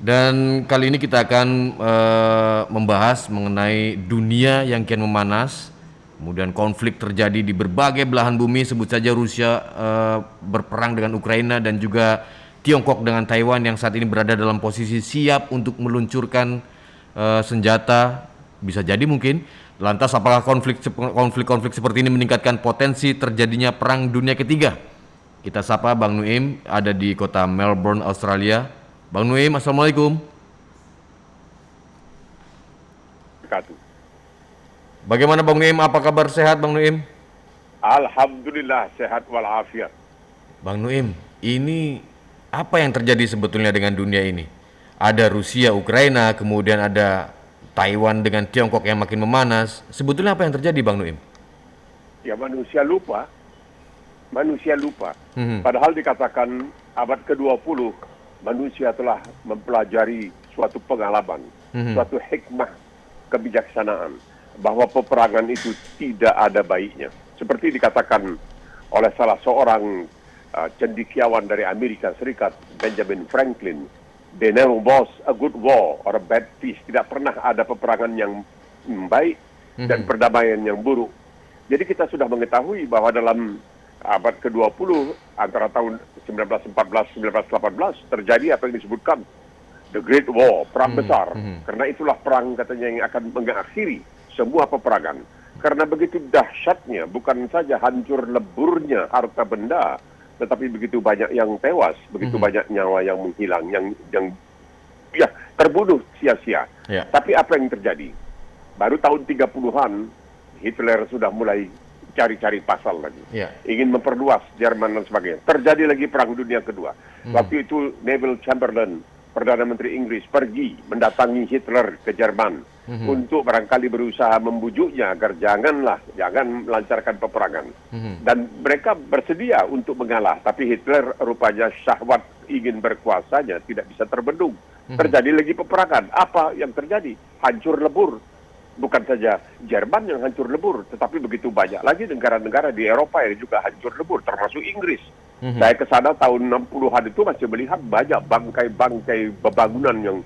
Dan kali ini kita akan membahas mengenai dunia yang kian memanas, kemudian konflik terjadi di berbagai belahan bumi, sebut saja Rusia berperang dengan Ukraina dan juga Tiongkok dengan Taiwan yang saat ini berada dalam posisi siap untuk meluncurkan senjata, bisa jadi mungkin. Lantas apakah konflik seperti ini meningkatkan potensi terjadinya perang dunia ketiga? Kita sapa Bang Nuim, ada di kota Melbourne, Australia. Bang Nuim, Assalamualaikum. Wabarakatuh. Bagaimana Bang Nuim? Apa kabar, sehat Bang Nuim? Alhamdulillah sehat walafiat. Bang Nuim, ini apa yang terjadi sebetulnya dengan dunia ini? Ada Rusia, Ukraina, kemudian ada Taiwan dengan Tiongkok yang makin memanas. Sebetulnya apa yang terjadi Bang Nuim? Ya manusia lupa. Hmm. Padahal dikatakan abad ke-20 manusia telah mempelajari suatu pengalaman, suatu hikmah kebijaksanaan bahwa peperangan itu tidak ada baiknya. Seperti dikatakan oleh salah seorang cendekiawan dari Amerika Serikat, Benjamin Franklin, there never was a good war or a bad peace. Tidak pernah ada peperangan yang baik dan perdamaian yang buruk. Jadi kita sudah mengetahui bahwa dalam abad ke-20 antara tahun 1914-1918 terjadi apa yang disebutkan The Great War, perang besar. Karena itulah perang katanya yang akan mengakhiri semua peperangan. Karena begitu dahsyatnya, bukan saja hancur leburnya harta benda, tetapi begitu banyak yang tewas, begitu banyak nyawa yang menghilang, yang ya terbunuh sia-sia. Ya. Tapi apa yang terjadi? Baru tahun 30-an Hitler sudah mulai cari-cari pasal lagi. Ya. Ingin memperluas Jerman dan sebagainya. Terjadi lagi Perang Dunia Kedua. Waktu itu Neville Chamberlain, Perdana Menteri Inggris, pergi mendatangi Hitler ke Jerman untuk barangkali berusaha membujuknya agar jangan melancarkan peperangan. Dan mereka bersedia untuk mengalah. Tapi Hitler rupanya syahwat ingin berkuasanya tidak bisa terbendung. Terjadi lagi peperangan. Apa yang terjadi? Hancur lebur. Bukan saja Jerman yang hancur lebur, tetapi begitu banyak lagi negara-negara di Eropa yang juga hancur lebur, termasuk Inggris. Saya ke sana tahun 60-an itu masih melihat banyak bangkai-bangkai bangunan yang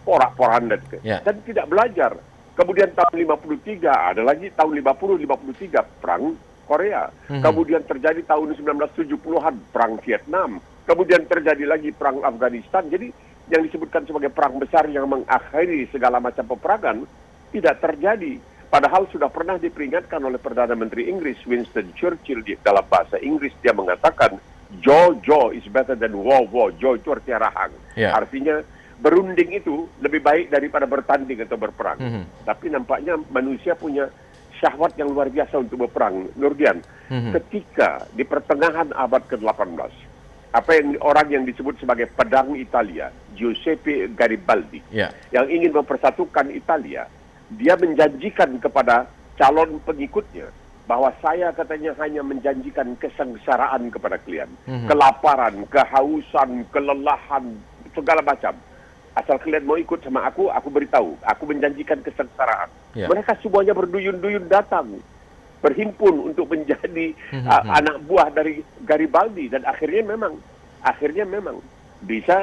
porak-porandan dan tidak belajar. Kemudian tahun 53 ada lagi tahun 50-53 perang Korea. Kemudian terjadi tahun 1970-an perang Vietnam. Kemudian terjadi lagi perang Afghanistan. Jadi yang disebutkan sebagai perang besar yang mengakhiri segala macam peperangan tidak terjadi. Padahal sudah pernah diperingatkan oleh Perdana Menteri Inggris Winston Churchill dalam bahasa Inggris. Dia mengatakan, "Jaw is better than war. Jaw itu artinya rahang." Ya. Artinya berunding itu lebih baik daripada bertanding atau berperang. Tapi nampaknya manusia punya syahwat yang luar biasa untuk berperang. Nurdian, ketika di pertengahan abad ke-18, apa yang orang yang disebut sebagai pedang Italia, Giuseppe Garibaldi, yang ingin mempersatukan Italia, dia menjanjikan kepada calon pengikutnya bahwa saya katanya hanya menjanjikan kesengsaraan kepada kalian. Kelaparan, kehausan, kelelahan, segala macam. Asal kalian mau ikut sama aku beritahu. Aku menjanjikan kesengsaraan. Mereka semuanya berduyun-duyun datang. Berhimpun untuk menjadi anak buah dari Garibaldi. Dan akhirnya memang bisa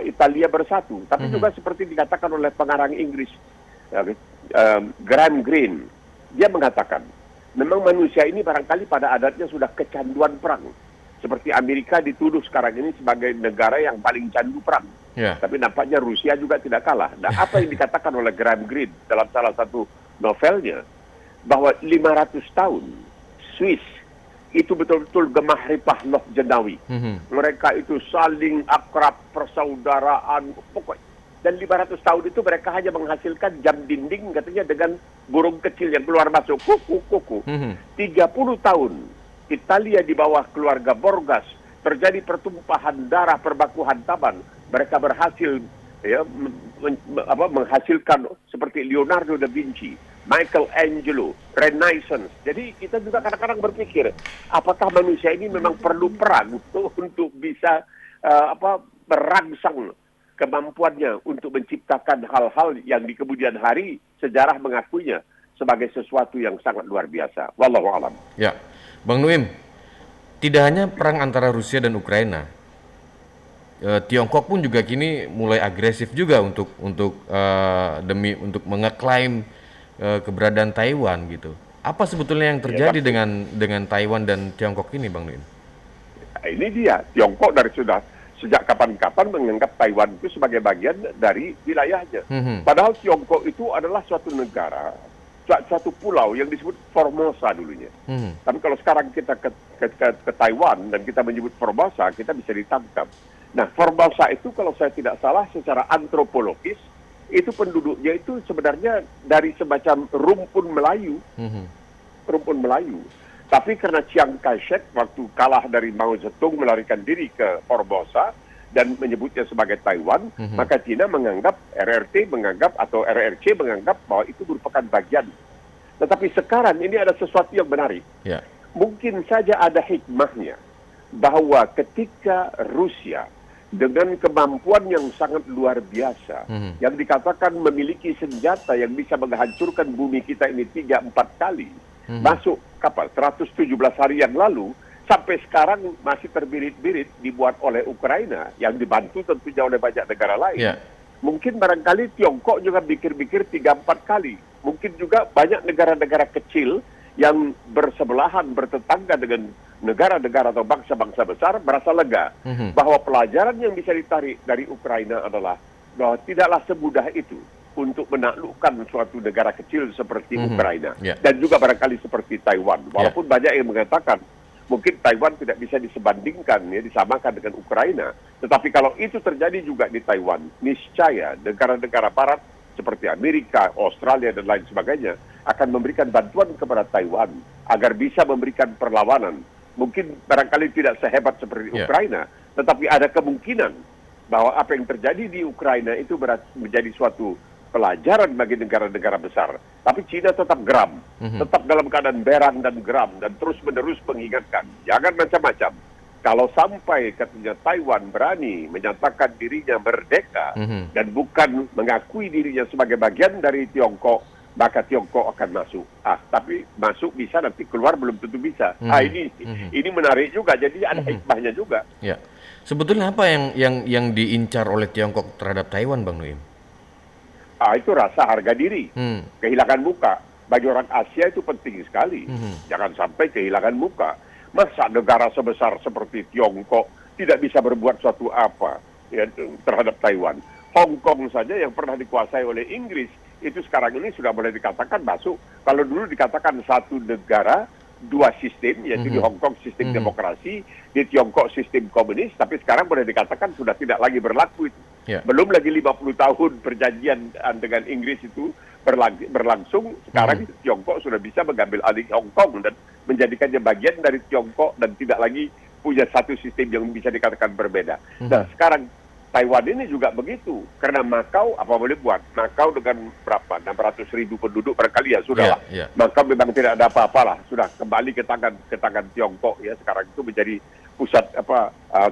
Italia bersatu. Tapi juga seperti dikatakan oleh pengarang Inggris, Graham Greene, dia mengatakan memang manusia ini barangkali pada adatnya sudah kecanduan perang. Seperti Amerika dituduh sekarang ini sebagai negara yang paling candu perang. Tapi nampaknya Rusia juga tidak kalah. Nah, apa yang dikatakan oleh Graham Greene dalam salah satu novelnya, bahwa 500 tahun Swiss itu betul-betul gemah ripah loh jenawi. Mereka itu saling akrab, persaudaraan, pokoknya. Dan 500 tahun itu mereka hanya menghasilkan jam dinding katanya dengan burung kecil yang keluar masuk. Kuku. 30 tahun Italia di bawah keluarga Borgas terjadi pertumpahan darah, perbaku hantaman. Mereka berhasil menghasilkan seperti Leonardo da Vinci, Michelangelo, Renaissance. Jadi kita juga kadang-kadang berpikir, apakah manusia ini memang perlu perang untuk bisa merangsang kemampuannya untuk menciptakan hal-hal yang di kemudian hari sejarah mengakuinya sebagai sesuatu yang sangat luar biasa. Wallahu a'lam. Ya, Bang Nuim, tidak hanya perang antara Rusia dan Ukraina, Tiongkok pun juga kini mulai agresif juga demi untuk mengeklaim keberadaan Taiwan gitu. Apa sebetulnya yang Ya, terjadi tapi dengan Taiwan dan Tiongkok ini, Bang Nuin? ini dia, Tiongkok dari sudah sejak kapan-kapan menganggap Taiwan itu sebagai bagian dari wilayahnya. Mhm, Padahal Tiongkok itu adalah suatu negara, suatu pulau yang disebut Formosa dulunya. mhm, Tapi kalau sekarang kita ke Taiwan dan kita menyebut Formosa, kita bisa ditangkap. Nah, Formosa itu kalau saya tidak salah secara antropologis, itu penduduknya itu sebenarnya dari semacam mhm, rumpun Melayu. Tapi karena Chiang Kai-shek waktu kalah dari Mao Zedong melarikan diri ke Formosa dan menyebutnya sebagai Taiwan, maka China menganggap atau RRC menganggap bahwa itu merupakan bagian. Tetapi sekarang ini ada sesuatu yang menarik. ya, Mungkin saja ada hikmahnya bahwa ketika Rusia dengan kemampuan yang sangat luar biasa, yang dikatakan memiliki senjata yang bisa menghancurkan bumi kita ini 3-4 kali, masuk kapal 117 hari yang lalu, sampai sekarang masih terbirit-birit dibuat oleh Ukraina, yang dibantu tentunya oleh banyak negara lain. ya, Mungkin barangkali Tiongkok juga pikir-pikir 3-4 kali. Mungkin juga banyak negara-negara kecil yang bersebelahan, bertetangga dengan negara-negara atau bangsa-bangsa besar merasa lega bahwa pelajaran yang bisa ditarik dari Ukraina adalah bahwa tidaklah semudah itu untuk menaklukkan suatu negara kecil seperti Ukraina ya, dan juga barangkali seperti Taiwan. Walaupun banyak yang mengatakan mungkin Taiwan tidak bisa disebandingkan, ya, disamakan dengan Ukraina. Tetapi kalau itu terjadi juga di Taiwan, niscaya negara-negara Barat seperti Amerika, Australia, dan lain sebagainya akan memberikan bantuan kepada Taiwan agar bisa memberikan perlawanan. Mungkin barangkali tidak sehebat seperti Ukraina, tetapi ada kemungkinan bahwa apa yang terjadi di Ukraina itu menjadi suatu pelajaran bagi negara-negara besar. Tapi China tetap geram, tetap dalam keadaan berang dan geram, dan terus-menerus mengingatkan, jangan macam-macam. Kalau sampai katanya Taiwan berani menyatakan dirinya merdeka dan bukan mengakui dirinya sebagai bagian dari Tiongkok, maka Tiongkok akan masuk. Tapi masuk bisa, nanti keluar belum tentu bisa. Ini menarik juga. Jadi ada hikmahnya juga. ya. Sebetulnya apa yang diincar oleh Tiongkok terhadap Taiwan, Bang Nuin? Itu rasa harga diri, kehilangan muka. Bagi orang Asia itu penting sekali. Jangan sampai kehilangan muka. Masa negara sebesar seperti Tiongkok tidak bisa berbuat suatu apa, ya, terhadap Taiwan. Hong Kong saja yang pernah dikuasai oleh Inggris, itu sekarang ini sudah boleh dikatakan masuk. Kalau dulu dikatakan satu negara, dua sistem, yaitu di Hong Kong sistem demokrasi, di Tiongkok sistem komunis, tapi sekarang boleh dikatakan sudah tidak lagi berlaku itu. Belum lagi 50 tahun perjanjian dengan Inggris itu berlangsung, sekarang Tiongkok sudah bisa mengambil alih Hong Kong dan menjadikannya bagian dari Tiongkok dan tidak lagi punya satu sistem yang bisa dikatakan berbeda. Nah, sekarang Taiwan ini juga begitu, karena Macau apa boleh buat? Macau dengan berapa? 600.000 penduduk barangkali ya sudah lah. Macau memang tidak ada apa-apa lah, sudah kembali ke tangan Tiongkok ya. Sekarang itu menjadi pusat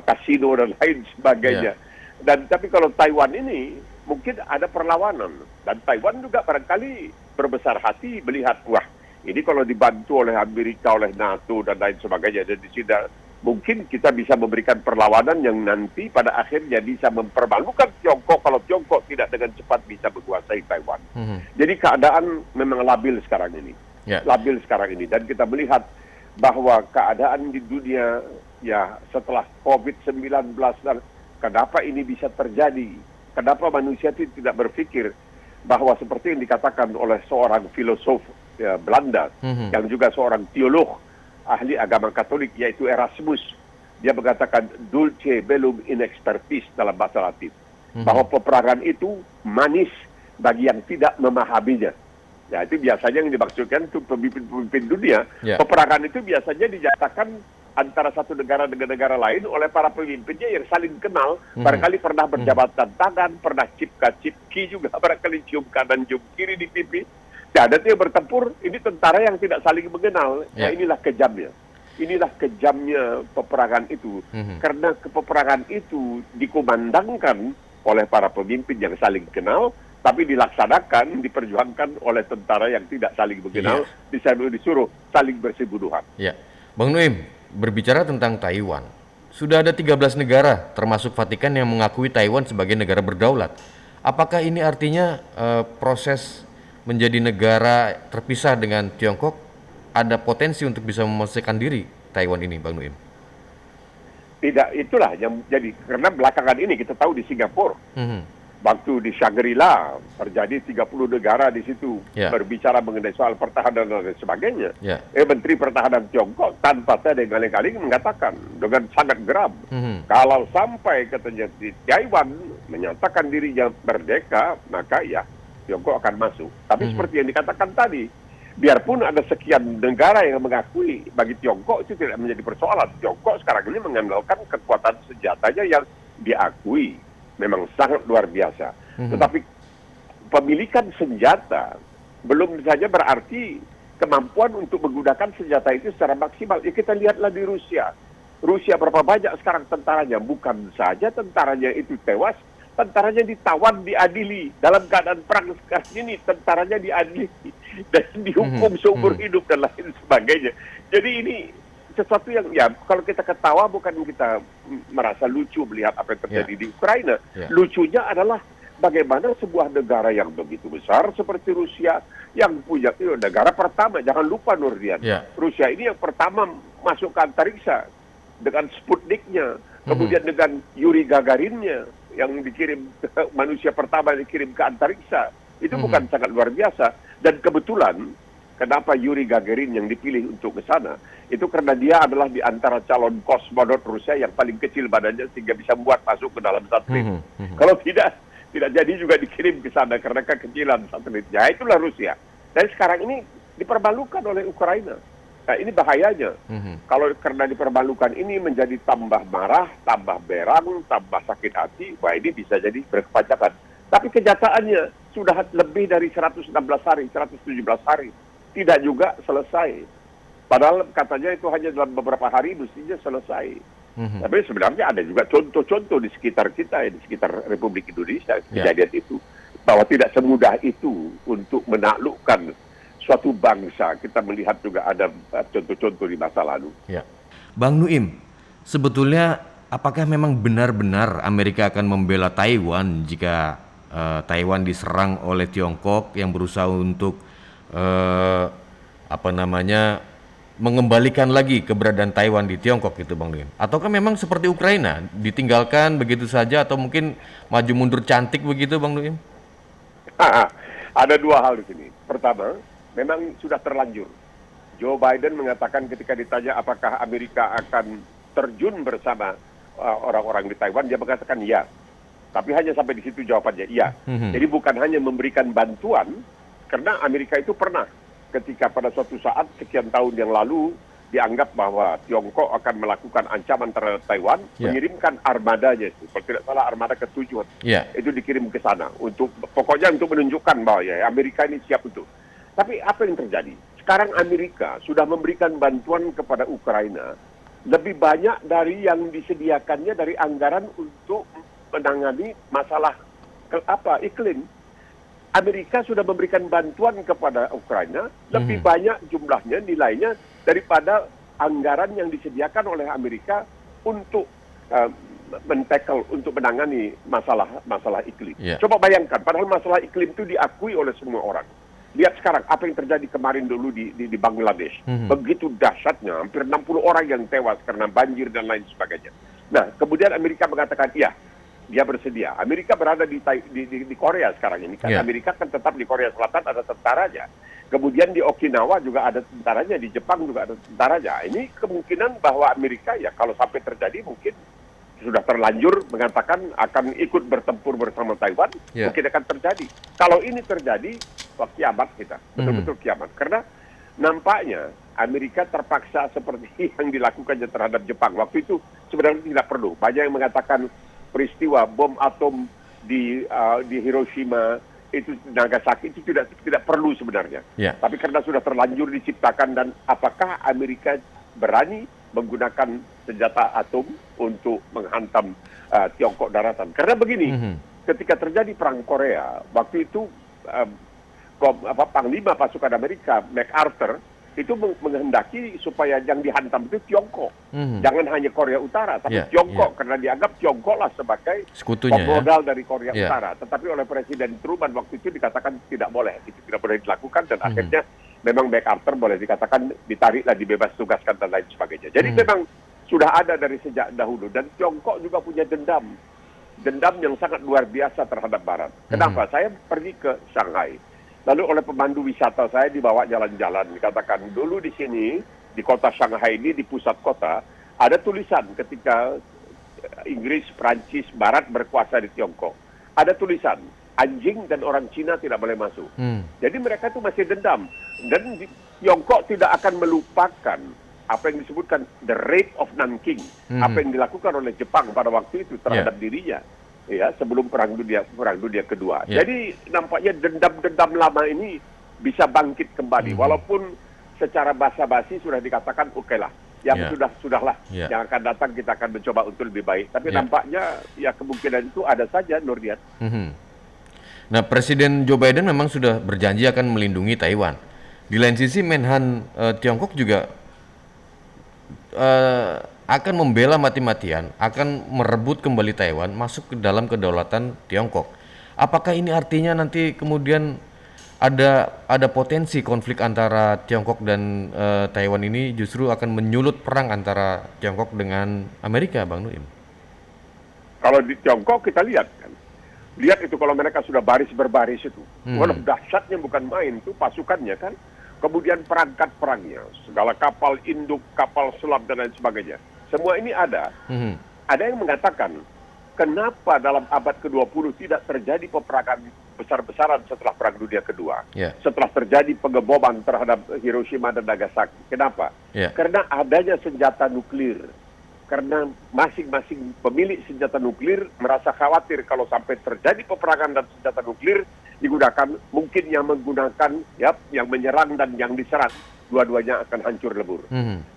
kasino dan lain sebagainya. Dan tapi kalau Taiwan ini mungkin ada perlawanan, dan Taiwan juga barangkali berbesar hati melihat, wah ini kalau dibantu oleh Amerika, oleh NATO dan lain sebagainya, dan di sini mungkin kita bisa memberikan perlawanan yang nanti pada akhirnya bisa mempermalukan Tiongkok kalau Tiongkok tidak dengan cepat bisa menguasai Taiwan. Jadi keadaan memang labil sekarang ini, labil sekarang ini, dan kita melihat bahwa keadaan di dunia ya setelah COVID-19 dan kenapa ini bisa terjadi? Kenapa manusia itu tidak berpikir bahwa seperti yang dikatakan oleh seorang filosof Belanda, yang juga seorang teolog, ahli agama Katolik, yaitu Erasmus. Dia mengatakan dulce bellum in expertis dalam bahasa Latin. Bahwa peperangan itu manis bagi yang tidak memahaminya. Ya, itu biasanya yang dimaksudkan untuk pemimpin-pemimpin dunia. Peperangan itu biasanya dinyatakan antara satu negara dengan negara lain oleh para pemimpinnya yang saling kenal, barangkali pernah berjabatan tangan, pernah cipka-cipki juga, barangkali cium kanan, cium kiri di pipi. Ada yang bertempur, ini tentara yang tidak saling mengenal. Nah, inilah kejamnya. Inilah kejamnya peperangan itu. Karena peperangan itu dikumandangkan oleh para pemimpin yang saling kenal, tapi dilaksanakan, diperjuangkan oleh tentara yang tidak saling mengenal, disuruh saling bersembunyian. Bang Nuim, berbicara tentang Taiwan, sudah ada 13 negara termasuk Vatikan yang mengakui Taiwan sebagai negara berdaulat. Apakah ini artinya proses menjadi negara terpisah dengan Tiongkok ada potensi untuk bisa memisahkan diri Taiwan ini, Bang Nuim? Tidak, itulah yang jadi, karena belakangan ini kita tahu di Singapura, Mhm. waktu di Shangri-La terjadi 30 negara di situ Ya. berbicara mengenai soal pertahanan dan sebagainya. Ya. Menteri Pertahanan Tiongkok tanpa tanda kali-kali mengatakan dengan sangat geram, Mhm. kalau sampai katanya di Taiwan menyatakan dirinya merdeka, maka ya Tiongkok akan masuk. Tapi seperti yang dikatakan tadi, biarpun ada sekian negara yang mengakui, bagi Tiongkok itu tidak menjadi persoalan. Tiongkok sekarang ini mengandalkan kekuatan senjatanya yang diakui memang sangat luar biasa. Tetapi pemilikan senjata belum saja berarti kemampuan untuk menggunakan senjata itu secara maksimal. Ya, kita lihatlah di Rusia. Rusia berapa banyak sekarang tentaranya? Bukan saja tentaranya itu tewas, tentaranya ditawan, diadili. Dalam keadaan perang sekarang ini, tentaranya diadili dan dihukum seumur hidup dan lain sebagainya. Jadi ini sesuatu yang, ya, kalau kita ketawa bukan kita merasa lucu melihat apa yang terjadi di Ukraina. Lucunya adalah bagaimana sebuah negara yang begitu besar seperti Rusia, yang punya negara pertama, jangan lupa Nurdian, Rusia ini yang pertama masuk ke antariksa dengan Sputniknya, kemudian dengan Yuri Gagarinnya yang dikirim, manusia pertama dikirim ke antariksa. Itu bukan sangat luar biasa. Dan kebetulan kenapa Yuri Gagarin yang dipilih untuk ke sana, itu karena dia adalah di antara calon kosmonot Rusia yang paling kecil badannya sehingga bisa buat masuk ke dalam satelit. Kalau tidak jadi juga dikirim ke sana karena kekecilan satelitnya. Itulah Rusia. Dan sekarang ini dipermalukan oleh Ukraina. Nah, ini bahayanya. Kalau karena dipermalukan ini menjadi tambah marah, tambah berang, tambah sakit hati, wah ini bisa jadi berkepanjangan. Tapi kenyataannya sudah lebih dari 116 hari, 117 hari. Tidak juga selesai. Padahal katanya itu hanya dalam beberapa hari mestinya selesai. Tapi sebenarnya ada juga contoh-contoh di sekitar kita, di sekitar Republik Indonesia, kejadian itu. Bahwa tidak semudah itu untuk menaklukkan suatu bangsa. Kita melihat juga ada contoh-contoh di masa lalu. Ya. Bang Nuim, sebetulnya apakah memang benar-benar Amerika akan membela Taiwan jika Taiwan diserang oleh Tiongkok yang berusaha untuk mengembalikan lagi keberadaan Taiwan di Tiongkok gitu, Bang Nuim? Ataukah memang seperti Ukraina ditinggalkan begitu saja atau mungkin maju mundur cantik begitu, Bang Nuim? Ada dua hal di sini. Pertama, memang sudah terlanjur. Joe Biden mengatakan ketika ditanya apakah Amerika akan terjun bersama orang-orang di Taiwan, dia mengatakan ya. Tapi hanya sampai di situ jawabannya iya. Jadi bukan hanya memberikan bantuan, karena Amerika itu pernah ketika pada suatu saat sekian tahun yang lalu dianggap bahwa Tiongkok akan melakukan ancaman terhadap Taiwan, mengirimkan armadanya itu, kalau tidak salah armada ke-7 itu dikirim ke sana untuk pokoknya untuk menunjukkan bahwa ya Amerika ini siap untuk. Tapi apa yang terjadi? Sekarang Amerika sudah memberikan bantuan kepada Ukraina lebih banyak dari yang disediakannya dari anggaran untuk menangani masalah iklim. Amerika sudah memberikan bantuan kepada Ukraina lebih banyak jumlahnya, nilainya daripada anggaran yang disediakan oleh Amerika untuk men-tackle, untuk menangani masalah iklim. Coba bayangkan, padahal masalah iklim itu diakui oleh semua orang. Lihat sekarang apa yang terjadi kemarin dulu di Bangladesh. Begitu dahsyatnya, hampir 60 orang yang tewas karena banjir dan lain sebagainya. Nah, kemudian Amerika mengatakan, iya, dia bersedia. Amerika berada di Korea sekarang ini. Kan Amerika kan tetap di Korea Selatan ada tentaranya. Kemudian di Okinawa juga ada tentaranya, di Jepang juga ada tentaranya. Ini kemungkinan bahwa Amerika ya kalau sampai terjadi mungkin sudah terlanjur mengatakan akan ikut bertempur bersama Taiwan, mungkin akan terjadi. Kalau ini terjadi, wah kiamat kita. Betul-betul kiamat. Karena nampaknya Amerika terpaksa seperti yang dilakukannya terhadap Jepang. Waktu itu sebenarnya tidak perlu. Banyak yang mengatakan peristiwa bom atom di Hiroshima itu Nagasaki itu tidak perlu sebenarnya. Tapi karena sudah terlanjur diciptakan, dan apakah Amerika berani menggunakan senjata atom untuk menghantam Tiongkok daratan? Karena begini, ketika terjadi perang Korea, waktu itu Panglima pasukan Amerika MacArthur itu menghendaki supaya yang dihantam itu Tiongkok. Mhm. Jangan hanya Korea Utara, tapi Ya, Tiongkok, karena dianggap Tiongkok lah sebagai Sekutunya ya. pemodal dari Korea Ya. Utara. Tetapi oleh Presiden Truman waktu itu dikatakan tidak boleh, itu tidak boleh dilakukan, dan akhirnya memang MacArthur boleh dikatakan ditariklah, dibebas tugaskan dan lain sebagainya. Jadi memang sudah ada dari sejak dahulu, dan Tiongkok juga punya dendam yang sangat luar biasa terhadap Barat. Kenapa? Saya pergi ke Shanghai. Lalu oleh pemandu wisata saya dibawa jalan-jalan, dikatakan dulu di sini, di kota Shanghai ini, di pusat kota, ada tulisan ketika Inggris, Prancis, Barat berkuasa di Tiongkok. Ada tulisan, anjing dan orang Cina tidak boleh masuk. Jadi mereka itu masih dendam. Dan Tiongkok tidak akan melupakan apa yang disebutkan the rape of Nanking, apa yang dilakukan oleh Jepang pada waktu itu terhadap dirinya. Ya, sebelum perang dunia kedua. Jadi nampaknya dendam-dendam lama ini bisa bangkit kembali, walaupun secara basa-basi sudah dikatakan oke lah, yang sudahlah, yang akan datang kita akan mencoba untuk lebih baik. Tapi nampaknya ya kemungkinan itu ada saja, Nurdian. Nah, Presiden Joe Biden memang sudah berjanji akan melindungi Taiwan. Di lain sisi, Menhan Tiongkok juga akan membela mati-matian, akan merebut kembali Taiwan masuk ke dalam kedaulatan Tiongkok. Apakah ini artinya nanti kemudian ada potensi konflik antara Tiongkok dan Taiwan ini justru akan menyulut perang antara Tiongkok dengan Amerika, Bang Nuim? Kalau di Tiongkok kita lihat kan, lihat itu kalau mereka sudah baris berbaris itu, walau dahsyatnya bukan main itu pasukannya kan. Kemudian perangkat perangnya, segala kapal induk, kapal selam dan lain sebagainya. Semua ini ada. Ada yang mengatakan, kenapa dalam abad ke-20 tidak terjadi peperangan besar-besaran setelah Perang Dunia Kedua? Setelah terjadi pengeboman terhadap Hiroshima dan Nagasaki. Kenapa? Karena adanya senjata nuklir. Karena masing-masing pemilik senjata nuklir merasa khawatir kalau sampai terjadi peperangan dan senjata nuklir digunakan, mungkin yang menggunakan, yang menyerang dan yang diserang, dua-duanya akan hancur lebur.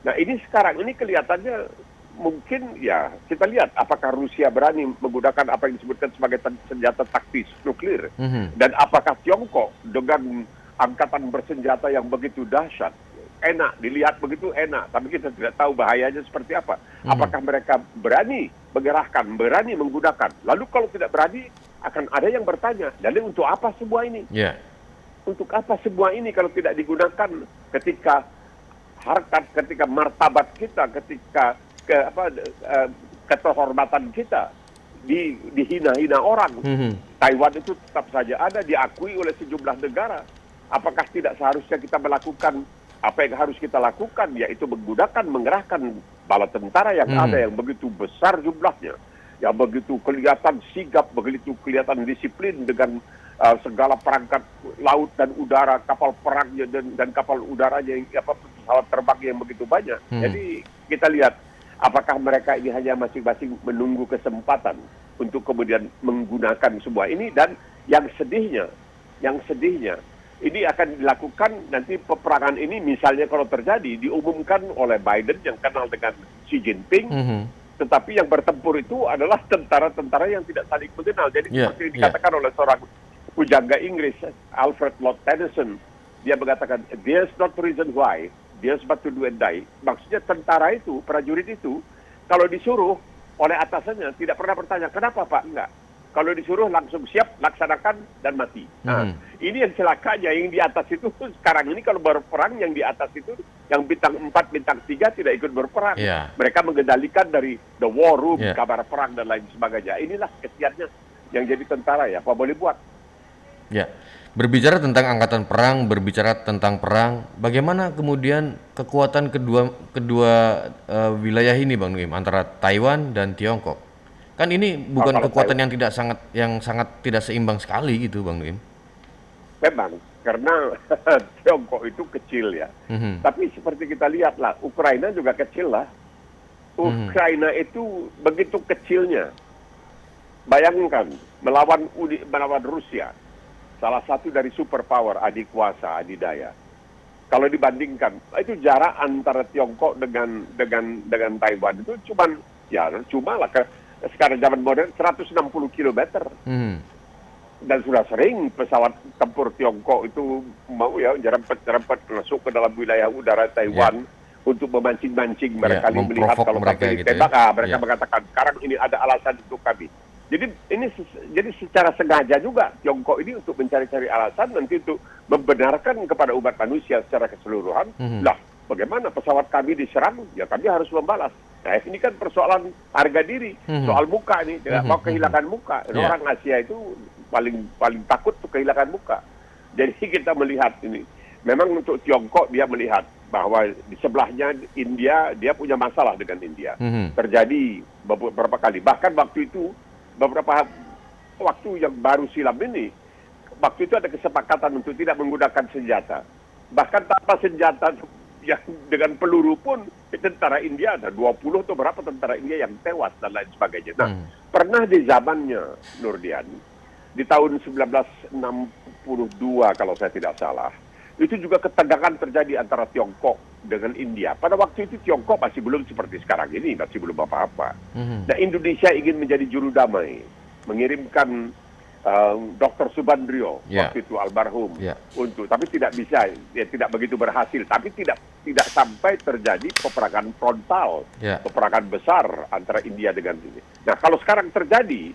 Nah ini sekarang ini kelihatannya mungkin ya kita lihat apakah Rusia berani menggunakan apa yang disebutkan sebagai senjata taktis nuklir, dan apakah Tiongkok dengan angkatan bersenjata yang begitu dahsyat, enak dilihat begitu enak, tapi kita tidak tahu bahayanya seperti apa. Apakah mereka berani mengerahkan, berani menggunakan? Lalu kalau tidak berani, akan ada yang bertanya, jadi untuk apa semua ini? Untuk apa semua ini kalau tidak digunakan ketika harkat, ketika martabat kita, ketika kehormatan kita dihina-hina orang? Taiwan itu tetap saja ada, diakui oleh sejumlah negara. Apakah tidak seharusnya kita melakukan apa yang harus kita lakukan, yaitu mengerahkan bala tentara yang ada, yang begitu besar jumlahnya, yang begitu kelihatan sigap, begitu kelihatan disiplin dengan segala perangkat laut dan udara, kapal perangnya dan kapal udaranya, pesawat terbang yang begitu banyak. Jadi kita lihat apakah mereka ini hanya masing-masing menunggu kesempatan untuk kemudian menggunakan semua ini. Dan yang sedihnya ini akan dilakukan nanti peperangan ini, misalnya kalau terjadi, diumumkan oleh Biden yang kenal dengan Xi Jinping, tetapi yang bertempur itu adalah tentara-tentara yang tidak saling mengenal. Jadi seperti dikatakan oleh seorang pujangga Inggris, Alfred Lord Tennyson, dia mengatakan, there's not reason why, there's but to do and die. Maksudnya tentara itu, prajurit itu, kalau disuruh oleh atasannya, tidak pernah bertanya, kenapa Pak? Enggak. Kalau disuruh langsung siap, laksanakan, dan mati. Nah, ini yang celakanya, yang di atas itu, sekarang ini kalau berperang, yang di atas itu, yang bintang 4, bintang 3 tidak ikut berperang. Mereka mengendalikan dari the war room, kabar perang, dan lain sebagainya. Inilah kesiannya yang jadi tentara, ya, apa boleh buat. Berbicara tentang angkatan perang, berbicara tentang perang, bagaimana kemudian kekuatan kedua wilayah ini, Bang Nuim, antara Taiwan dan Tiongkok? Kan ini bukan kekuatan yang sangat tidak seimbang sekali gitu, Bang Nuim. Memang, karena Tiongkok itu kecil ya. Tapi seperti kita lihatlah, Ukraina juga kecil lah. Ukraina itu begitu kecilnya. Bayangkan, melawan Rusia, salah satu dari superpower adikuasa, adidaya. Kalau dibandingkan, itu jarak antara Tiongkok dengan Taiwan itu cuma lah sekarang zaman modern 160 km. dan sudah sering pesawat tempur Tiongkok itu mau ya nyerempet-nyerempet masuk ke dalam wilayah udara Taiwan untuk memancing-mancing. Mereka melihat memprovok kalau mereka kami gitu ditembak, ya. mereka mengatakan sekarang ini ada alasan untuk kami. Jadi ini jadi secara sengaja juga Tiongkok ini untuk mencari-cari alasan nanti untuk membenarkan kepada umat manusia secara keseluruhan. Lah, bagaimana pesawat kami diserang? Ya kami harus membalas. Nah, ini kan persoalan harga diri, soal muka ini, tidak mau kehilangan muka. Orang Asia itu paling takut tuh kehilangan muka. Jadi kita melihat ini, memang untuk Tiongkok dia melihat bahwa di sebelahnya India, dia punya masalah dengan India. Terjadi beberapa kali. Bahkan waktu itu, beberapa waktu yang baru silam ini, waktu itu ada kesepakatan untuk tidak menggunakan senjata. Bahkan tanpa senjata yang dengan peluru pun, tentara India ada 20 atau berapa tentara India yang tewas dan lain sebagainya. Nah, pernah di zamannya Nurdian, di tahun 1962 kalau saya tidak salah, itu juga ketegangan terjadi antara Tiongkok dengan India. Pada waktu itu Tiongkok masih belum seperti sekarang ini, masih belum apa-apa. Nah, Indonesia ingin menjadi juru damai, mengirimkan Dr. Subandrio waktu itu almarhum untuk, tapi tidak bisa, ya tidak begitu berhasil. Tapi tidak sampai terjadi peperangan frontal, peperangan besar antara India dengan ini. Nah, kalau sekarang terjadi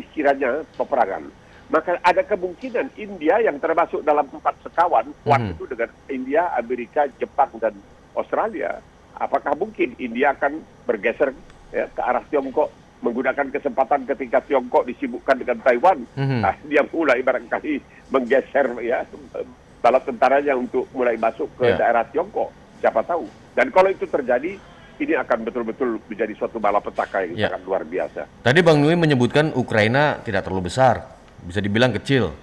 sekiranya peperangan, maka ada kemungkinan India yang termasuk dalam 4 sekawan kuat itu dengan India, Amerika, Jepang, dan Australia. Apakah mungkin India akan bergeser ke arah Tiongkok, menggunakan kesempatan ketika Tiongkok disibukkan dengan Taiwan? Dia mulai barangkali menggeser bala tentaranya untuk mulai masuk ke daerah Tiongkok. Siapa tahu. Dan kalau itu terjadi, ini akan betul-betul menjadi suatu malapetaka yang sangat luar biasa. Tadi Bang Nui menyebutkan Ukraina tidak terlalu besar, bisa dibilang kecil.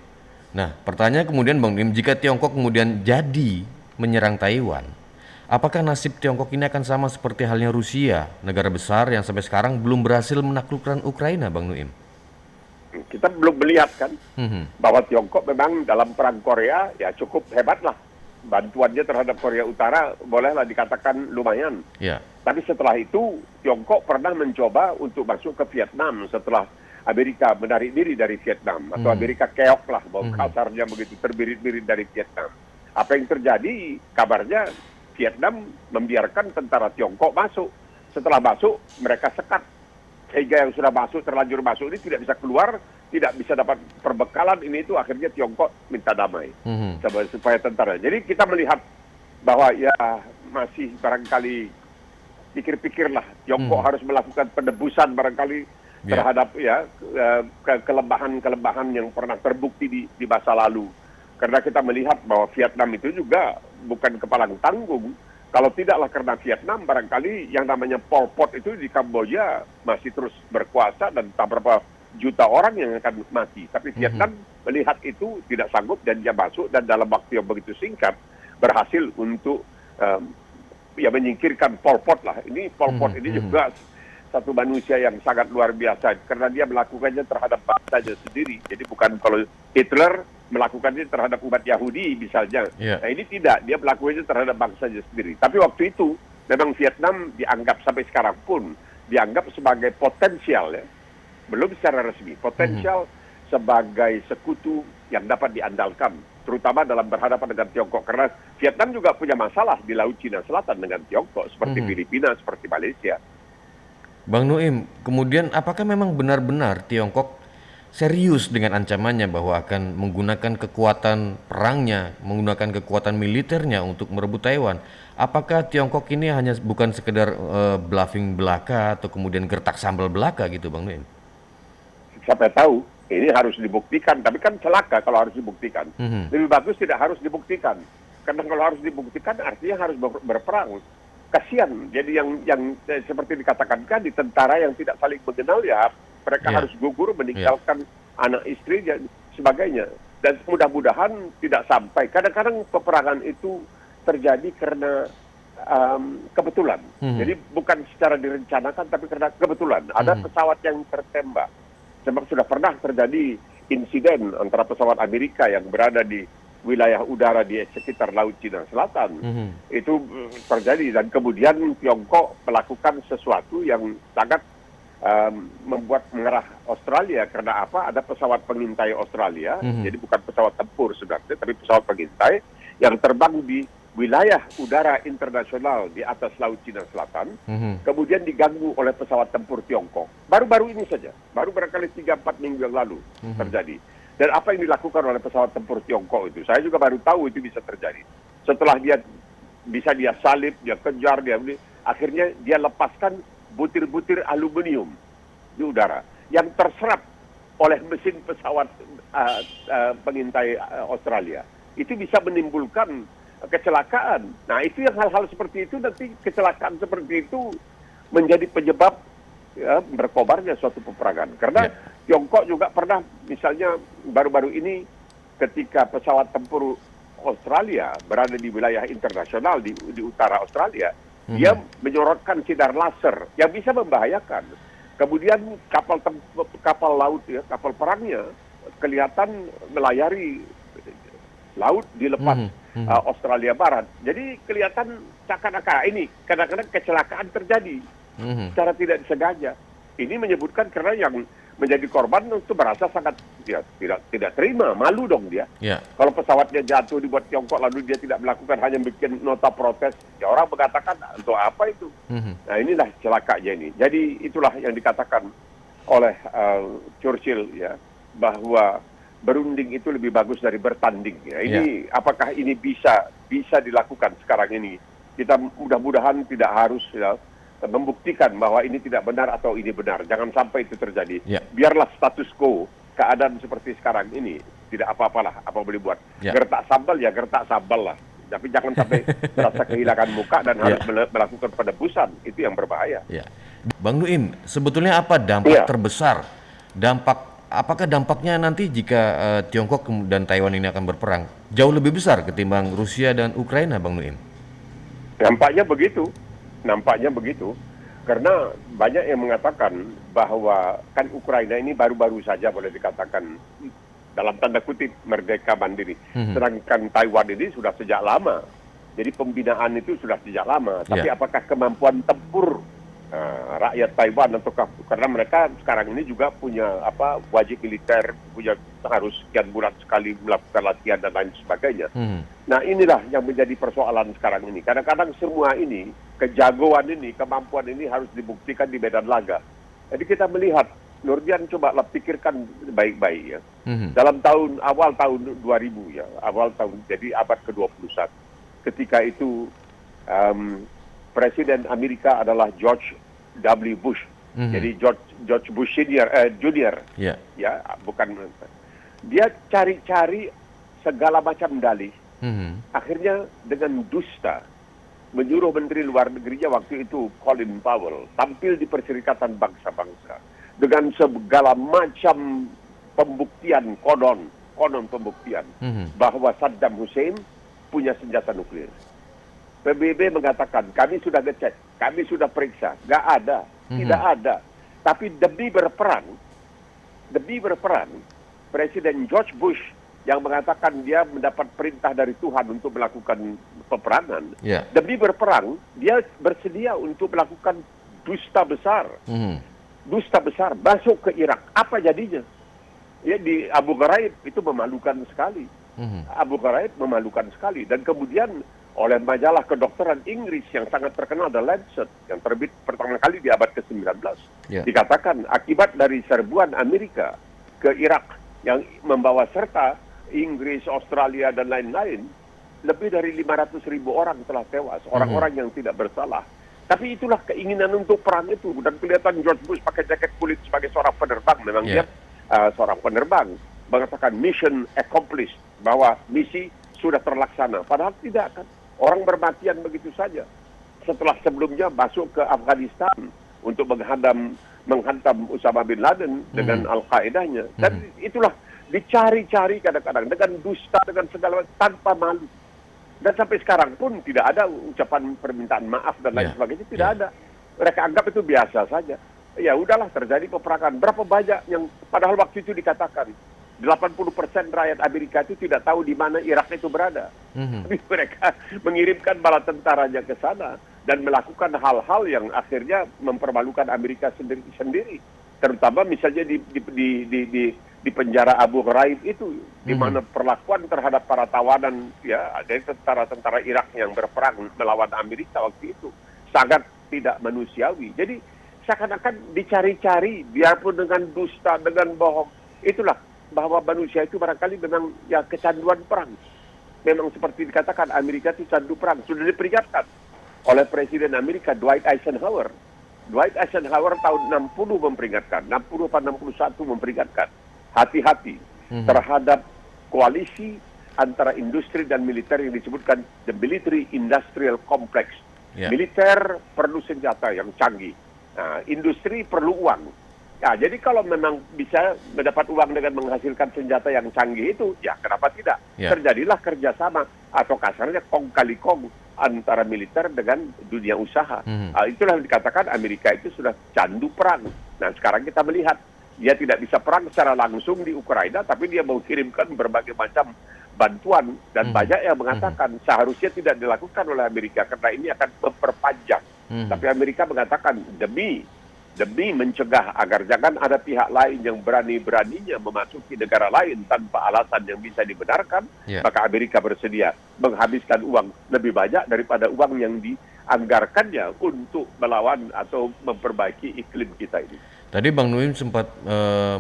Nah, pertanyaan kemudian Bang Nui, jika Tiongkok kemudian jadi menyerang Taiwan, apakah nasib Tiongkok ini akan sama seperti halnya Rusia, negara besar yang sampai sekarang belum berhasil menaklukkan Ukraina, Bang Nuim? Kita belum melihat kan bahwa Tiongkok memang dalam perang Korea ya cukup hebat lah. Bantuannya terhadap Korea Utara bolehlah dikatakan lumayan. Tapi setelah itu Tiongkok pernah mencoba untuk masuk ke Vietnam setelah Amerika menarik diri dari Vietnam, atau Amerika keok lah, kasarnya begitu, terbirit-birit dari Vietnam. Apa yang terjadi? Kabarnya Vietnam membiarkan tentara Tiongkok masuk. Setelah masuk, mereka sekat. Sehingga yang sudah masuk, terlanjur masuk ini tidak bisa keluar, tidak bisa dapat perbekalan, ini itu akhirnya Tiongkok minta damai supaya tentara. Jadi kita melihat bahwa ya masih barangkali pikir-pikirlah Tiongkok harus melakukan penebusan barangkali terhadap kelemahan-kelemahan yang pernah terbukti di masa lalu. Karena kita melihat bahwa Vietnam itu juga bukan kepalang tanggung. Kalau tidaklah karena Vietnam, barangkali yang namanya Pol Pot itu di Kamboja masih terus berkuasa dan tak berapa juta orang yang akan mati. Tapi Vietnam melihat itu tidak sanggup dan dia masuk, dan dalam waktu yang begitu singkat berhasil untuk menyingkirkan Pol Pot lah. Ini Pol Pot ini juga satu manusia yang sangat luar biasa karena dia melakukannya terhadap bangsanya sendiri. Jadi bukan kalau Hitler melakukannya terhadap umat Yahudi misalnya. Nah ini tidak, dia melakukannya terhadap bangsanya sendiri. Tapi waktu itu memang Vietnam dianggap sampai sekarang pun dianggap sebagai potensial, ya, belum secara resmi, potensial sebagai sekutu yang dapat diandalkan, terutama dalam berhadapan dengan Tiongkok. Karena Vietnam juga punya masalah di Laut Cina Selatan dengan Tiongkok, seperti Filipina, seperti Malaysia. Bang Nuim, kemudian apakah memang benar-benar Tiongkok serius dengan ancamannya bahwa akan menggunakan kekuatan perangnya, menggunakan kekuatan militernya untuk merebut Taiwan? Apakah Tiongkok ini hanya bukan sekedar bluffing belaka atau kemudian gertak sambal belaka gitu, Bang Nuim? Siapa tahu, ini harus dibuktikan, tapi kan celaka kalau harus dibuktikan. Lebih bagus tidak harus dibuktikan, karena kalau harus dibuktikan artinya harus berperang. Kasihan, jadi yang seperti dikatakan kan di tentara yang tidak saling mengenal, ya mereka harus gugur meninggalkan anak istri dan sebagainya. Dan mudah-mudahan tidak sampai. Kadang-kadang peperangan itu terjadi karena kebetulan. Jadi bukan secara direncanakan, tapi karena kebetulan. Ada pesawat yang tertembak. Sebab sudah pernah terjadi insiden antara pesawat Amerika yang berada di wilayah udara di sekitar Laut Cina Selatan. Itu terjadi, dan kemudian Tiongkok melakukan sesuatu yang sangat membuat mengerah Australia. Karena apa? Ada pesawat pengintai Australia, jadi bukan pesawat tempur sebenarnya, tapi pesawat pengintai yang terbang di wilayah udara internasional di atas Laut Cina Selatan, kemudian diganggu oleh pesawat tempur Tiongkok. Baru-baru ini saja, baru barangkali 3-4 minggu yang lalu terjadi. Dan apa yang dilakukan oleh pesawat tempur Tiongkok itu, saya juga baru tahu itu bisa terjadi. Setelah dia salib, dia kejar, akhirnya dia lepaskan butir-butir aluminium di udara yang terserap oleh mesin pesawat pengintai Australia. Itu bisa menimbulkan kecelakaan. Nah, itu yang hal-hal seperti itu, nanti kecelakaan seperti itu menjadi penyebab berkobarnya suatu peperangan. Karena Tiongkok juga pernah, misalnya baru-baru ini ketika pesawat tempur Australia berada di wilayah internasional di utara Australia, dia menyorotkan sinar laser yang bisa membahayakan. Kemudian kapal laut, kapal perangnya kelihatan melayari laut di lepas Australia Barat. Jadi kelihatan seakan-akan ini kadang-kadang kecelakaan terjadi secara tidak disengaja. Ini menyebutkan karena yang menjadi korban itu merasa sangat tidak terima, malu dong dia. Kalau pesawatnya jatuh dibuat Tiongkok lalu dia tidak melakukan, hanya bikin nota protes, ya orang mengatakan untuk apa itu? Nah, inilah celakanya ini. Jadi itulah yang dikatakan oleh Churchill, ya, bahwa berunding itu lebih bagus dari bertanding. Ya. Ini apakah ini bisa dilakukan sekarang ini? Kita mudah-mudahan tidak harus membuktikan bahwa ini tidak benar atau ini benar. Jangan sampai itu terjadi. Biarlah status quo, keadaan seperti sekarang ini, tidak apa-apalah, apa boleh buat. Gertak sambal ya gertak sambal lah. Tapi jangan sampai merasa kehilangan muka dan harus melakukan penebusan. Itu yang berbahaya. Bang Nuin, sebetulnya apa dampak terbesar? Apakah dampaknya nanti jika Tiongkok dan Taiwan ini akan berperang jauh lebih besar ketimbang Rusia dan Ukraina, Bang Nuin? Nampaknya begitu, karena banyak yang mengatakan bahwa kan Ukraina ini baru-baru saja boleh dikatakan dalam tanda kutip merdeka mandiri, sedangkan Taiwan ini sudah sejak lama. Jadi pembinaan itu sudah sejak lama. Tapi apakah kemampuan tempur rakyat Taiwan ataukah, karena mereka sekarang ini juga punya wajib militer, punya harus sekian bulan sekali melakukan latihan dan lain sebagainya. Nah, inilah yang menjadi persoalan sekarang ini. Kadang-kadang semua ini, kejagoan ini, kemampuan ini harus dibuktikan di medan laga. Jadi kita melihat, Nurdian coba pikirkan baik-baik ya. Dalam awal tahun 2000 ya, jadi abad ke-21. Ketika itu Presiden Amerika adalah George W. Bush. Jadi George Bush Junior. Ya, bukan. Dia cari-cari segala macam dalih. Akhirnya dengan dusta menyuruh Menteri Luar Negerinya waktu itu Colin Powell tampil di Perserikatan Bangsa-Bangsa dengan segala macam pembuktian, konon pembuktian bahwa Saddam Hussein punya senjata nuklir. PBB mengatakan, kami sudah ngecek, kami sudah periksa, nggak ada, tidak ada. Tapi demi berperang, Presiden George Bush yang mengatakan dia mendapat perintah dari Tuhan untuk melakukan peperangan, demi berperang, dia bersedia untuk melakukan dusta besar, masuk ke Irak. Apa jadinya? Ya, di Abu Ghraib itu memalukan sekali. Dan kemudian oleh majalah kedokteran Inggris yang sangat terkenal, The Lancet, yang terbit pertama kali di abad ke-19, dikatakan akibat dari serbuan Amerika ke Irak yang membawa serta Inggris, Australia, dan lain-lain, lebih dari 500.000 orang telah tewas, orang-orang yang tidak bersalah. Tapi itulah keinginan untuk perang itu, dan kelihatan George Bush pakai jaket kulit sebagai seorang penerbang, memang dia seorang penerbang, mengatakan mission accomplished, bahwa misi sudah terlaksana, padahal tidak kan. Orang bermatian begitu saja. Setelah sebelumnya masuk ke Afghanistan untuk menghantam Osama bin Laden dengan Al-Qaedanya. Dan itulah dicari-cari kadang-kadang dengan dusta, dengan segala tanpa malu. Dan sampai sekarang pun tidak ada ucapan permintaan maaf dan lain sebagainya, tidak ada. Mereka anggap itu biasa saja. Ya udahlah, terjadi peperangan. Berapa banyak yang padahal waktu itu dikatakan 80% rakyat Amerika itu tidak tahu di mana Irak itu berada. Tapi mereka mengirimkan bala tentaranya ke sana. dan melakukan hal-hal yang akhirnya mempermalukan Amerika sendiri, terutama misalnya di penjara Abu Ghraib itu, di mana perlakuan terhadap para tawanan, ya, ada tentara-tentara Irak yang berperang melawan Amerika waktu itu sangat tidak manusiawi. Jadi seakan-akan dicari-cari, biarpun dengan dusta, dengan bohong. Itulah bahwa manusia itu barangkali memang ya kecanduan perang. Memang seperti dikatakan Amerika itu candu perang. Sudah diperingatkan oleh Presiden Amerika Dwight Eisenhower. Dwight Eisenhower tahun 60 memperingatkan, 60 atau 61 memperingatkan, hati-hati terhadap koalisi antara industri dan militer yang disebutkan the military industrial complex. Militer perlu senjata yang canggih. Nah, industri perlu uang. Nah, jadi kalau memang bisa mendapat uang dengan menghasilkan senjata yang canggih itu, ya kenapa tidak? Terjadilah kerjasama atau kasarnya kong kali kong antara militer dengan dunia usaha. Itulah yang dikatakan Amerika itu sudah candu perang. Nah, sekarang kita melihat dia tidak bisa perang secara langsung di Ukraina, tapi dia mau kirimkan berbagai macam bantuan, dan banyak yang mengatakan seharusnya tidak dilakukan oleh Amerika karena ini akan memperpanjang. Tapi Amerika mengatakan demi mencegah agar jangan ada pihak lain yang berani-beraninya memasuki negara lain tanpa alasan yang bisa dibenarkan, maka Amerika bersedia menghabiskan uang lebih banyak daripada uang yang dianggarkannya untuk melawan atau memperbaiki iklim kita ini. Tadi Bang Nuim sempat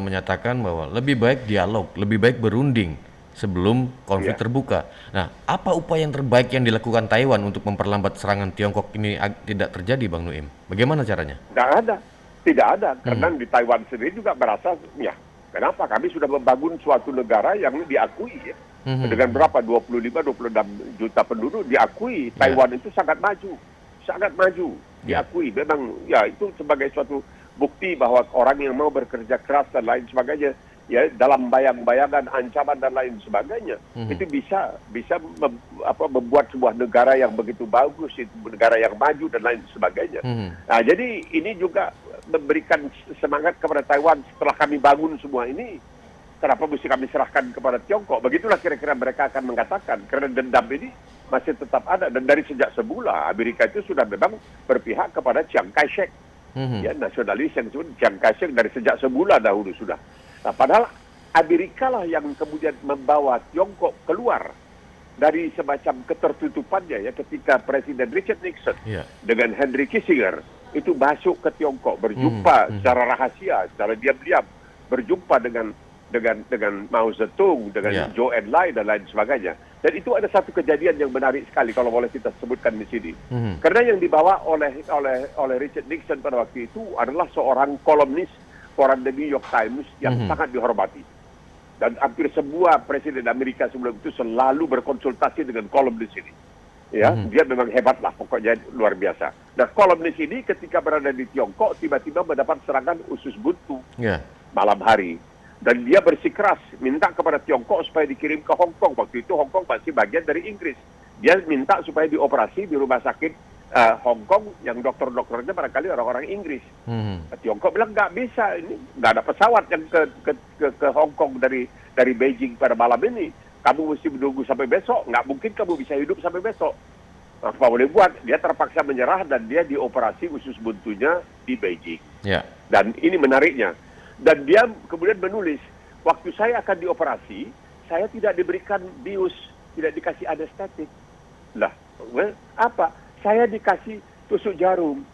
menyatakan bahwa lebih baik dialog, lebih baik berunding sebelum konflik terbuka. Nah, apa upaya yang terbaik yang dilakukan Taiwan untuk memperlambat serangan Tiongkok ini tidak terjadi, Bang Nuim? Bagaimana caranya? Tidak ada, karena di Taiwan sendiri juga merasa, ya kenapa kami sudah membangun suatu negara yang diakui, ya. Dengan berapa, 25-26 juta penduduk diakui, Taiwan itu sangat maju, diakui. Memang ya itu sebagai suatu bukti bahwa orang yang mau bekerja keras dan lain sebagainya, ya dalam bayang-bayangan, ancaman dan lain sebagainya, itu bisa membuat sebuah negara yang begitu bagus, itu negara yang maju dan lain sebagainya. Nah, jadi ini juga memberikan semangat kepada Taiwan setelah kami bangun semua ini. Kenapa mesti kami serahkan kepada Tiongkok? Begitulah kira-kira mereka akan mengatakan, karena dendam ini masih tetap ada, dan dari sejak semula Amerika itu sudah memang berpihak kepada Chiang Kai-shek, ya nasionalis yang disebut Chiang Kai-shek dari sejak semula dahulu sudah. Nah, padahal Amerika lah yang kemudian membawa Tiongkok keluar dari semacam ketertutupannya, ya, ketika Presiden Richard Nixon dengan Henry Kissinger itu masuk ke Tiongkok, berjumpa secara rahasia, secara diam-diam, berjumpa dengan Mao Zedong, dengan Zhou Enlai dan lain sebagainya. Dan itu ada satu kejadian yang menarik sekali kalau boleh kita sebutkan di sini. Karena yang dibawa oleh Richard Nixon pada waktu itu adalah seorang kolumnis koran The New York Times yang sangat dihormati. Dan hampir semua presiden Amerika sebelum itu selalu berkonsultasi dengan kolumnis ini. Ya, dia memang hebat lah, pokoknya luar biasa. Nah, kolumnis ini ketika berada di Tiongkok tiba-tiba mendapat serangan usus buntu malam hari. Dan dia bersikeras minta kepada Tiongkok supaya dikirim ke Hong Kong. Waktu itu Hong Kong masih bagian dari Inggris. Dia minta supaya dioperasi di rumah sakit Hong Kong yang dokter-dokternya barangkali orang-orang Inggris. Tiongkok bilang nggak bisa, ini nggak ada pesawat yang ke Hong Kong dari Beijing pada malam ini. Kamu mesti menunggu sampai besok, nggak mungkin kamu bisa hidup sampai besok. Nah, apa boleh buat? Dia terpaksa menyerah dan dia dioperasi usus buntunya di Beijing. Dan ini menariknya. Dan dia kemudian menulis, waktu saya akan dioperasi, saya tidak diberikan bius, tidak dikasih anestetik. Lah, apa? Saya dikasih tusuk jarum.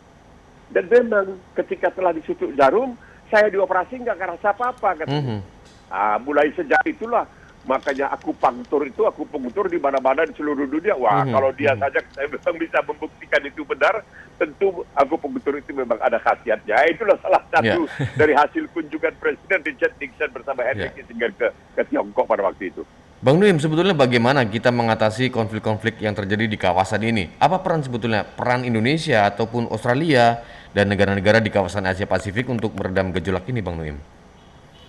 Dan memang ketika telah disusuk jarum, saya dioperasi nggak ngerasa apa-apa. Mulai sejak itulah, makanya akupunktur di mana-mana di seluruh dunia. Wah, kalau dia saja saya memang bisa membuktikan itu benar, tentu akupunktur itu memang ada khasiatnya. Itulah salah satu dari hasil kunjungan Presiden Richard Nixon bersama Henry Kissinger ke Tiongkok pada waktu itu. Bang Nuim, sebetulnya bagaimana kita mengatasi konflik-konflik yang terjadi di kawasan ini? Apa peran Indonesia ataupun Australia dan negara-negara di kawasan Asia Pasifik untuk meredam gejolak ini, Bang Nuim?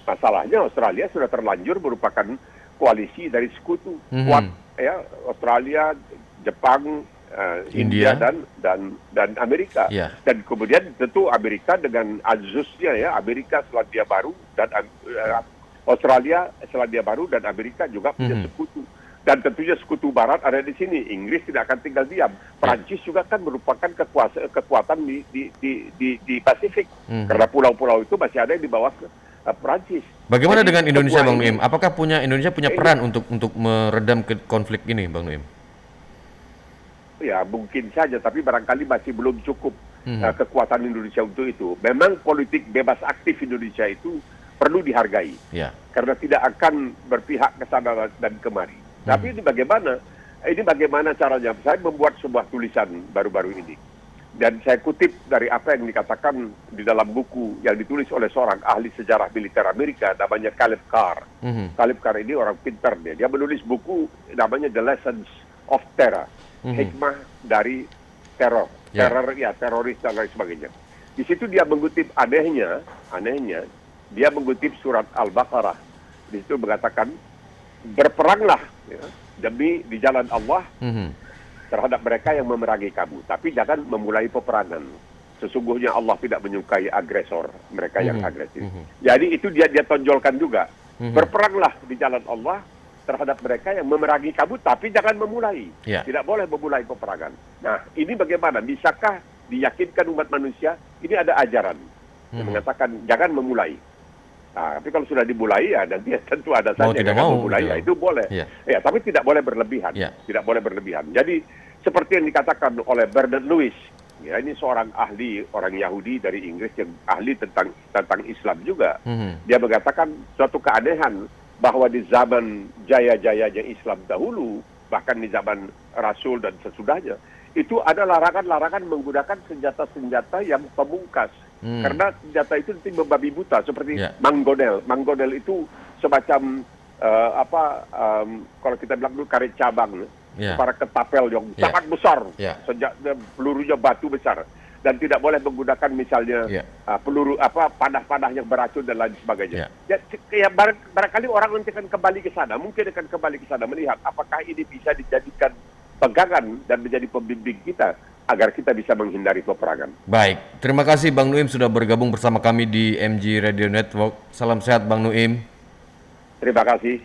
Masalahnya Australia sudah terlanjur merupakan koalisi dari sekutu kuat, ya, Australia, Jepang, India dan Amerika. Dan kemudian tentu Amerika dengan AUKUS-nya, ya, Amerika, Selandia Baru dan Australia, Selandia Baru dan Amerika juga punya sekutu. Dan tentunya sekutu Barat ada di sini. Inggris tidak akan tinggal diam. Prancis juga kan merupakan kekuatan di Pasifik. Karena pulau-pulau itu masih ada yang di bawah Prancis. Bagaimana Jadi, dengan Indonesia, semua Bang ini- Nuim? Apakah Indonesia punya peran untuk meredam konflik ini, Bang Nuim? Ya mungkin saja, tapi barangkali masih belum cukup kekuatan Indonesia untuk itu. Memang politik bebas aktif Indonesia itu perlu dihargai, Ya. karena tidak akan berpihak ke sana dan kemari. Tapi ini bagaimana? Ini bagaimana caranya? Saya membuat sebuah tulisan baru-baru ini. Dan saya kutip dari apa yang dikatakan di dalam buku yang ditulis oleh seorang ahli sejarah militer Amerika, namanya Caleb Carr. Caleb Carr ini orang pintar dia. Dia menulis buku namanya The Lessons of Terror. Hikmah dari teror. Ya. Teroris dan lain sebagainya. Di situ dia mengutip anehnya, dia mengutip surat Al-Baqarah. Di situ mengatakan, berperanglah ya, demi di jalan Allah terhadap mereka yang memerangi kamu, tapi jangan memulai peperangan. Sesungguhnya Allah tidak menyukai agresor, mereka yang agresif. Jadi itu dia tonjolkan juga. Berperanglah di jalan Allah terhadap mereka yang memerangi kamu, tapi jangan memulai. Ya. Tidak boleh memulai peperangan. Nah, ini bagaimana? Bisakah diyakinkan umat manusia? Ini ada ajaran yang mengatakan jangan memulai. Nah, tapi kalau sudah dimulai ya nanti tentu ada Mau saja tidak yang mau, memulai, gitu. ya itu boleh. Ya. Ya, tapi tidak boleh berlebihan. Ya. Tidak boleh berlebihan. Jadi seperti yang dikatakan oleh Bernard Lewis, ya ini seorang ahli orang Yahudi dari Inggris yang ahli tentang Islam juga. Dia mengatakan suatu keanehan bahwa di zaman jaya-jayanya Islam dahulu, bahkan di zaman Rasul dan sesudahnya, itu ada larangan-larangan menggunakan senjata-senjata yang pemungkas. Karena senjata itu nanti membabi buta, seperti Ya. manggonel. Manggonel itu semacam kalau kita bilang dulu karet cabang, Ya. para ketapel yang Ya. sangat besar, Ya. pelurunya batu besar, dan tidak boleh menggunakan misalnya Ya. peluru panah-panah yang beracun dan lain sebagainya. Ya. Ya, barangkali orang nanti akan kembali ke sana, mungkin akan kembali ke sana melihat apakah ini bisa dijadikan pegangan dan menjadi pembimbing kita agar kita bisa menghindari peperangan. Baik, terima kasih Bang Nuim sudah bergabung bersama kami di MG Radio Network. Salam sehat Bang Nuim. Terima kasih.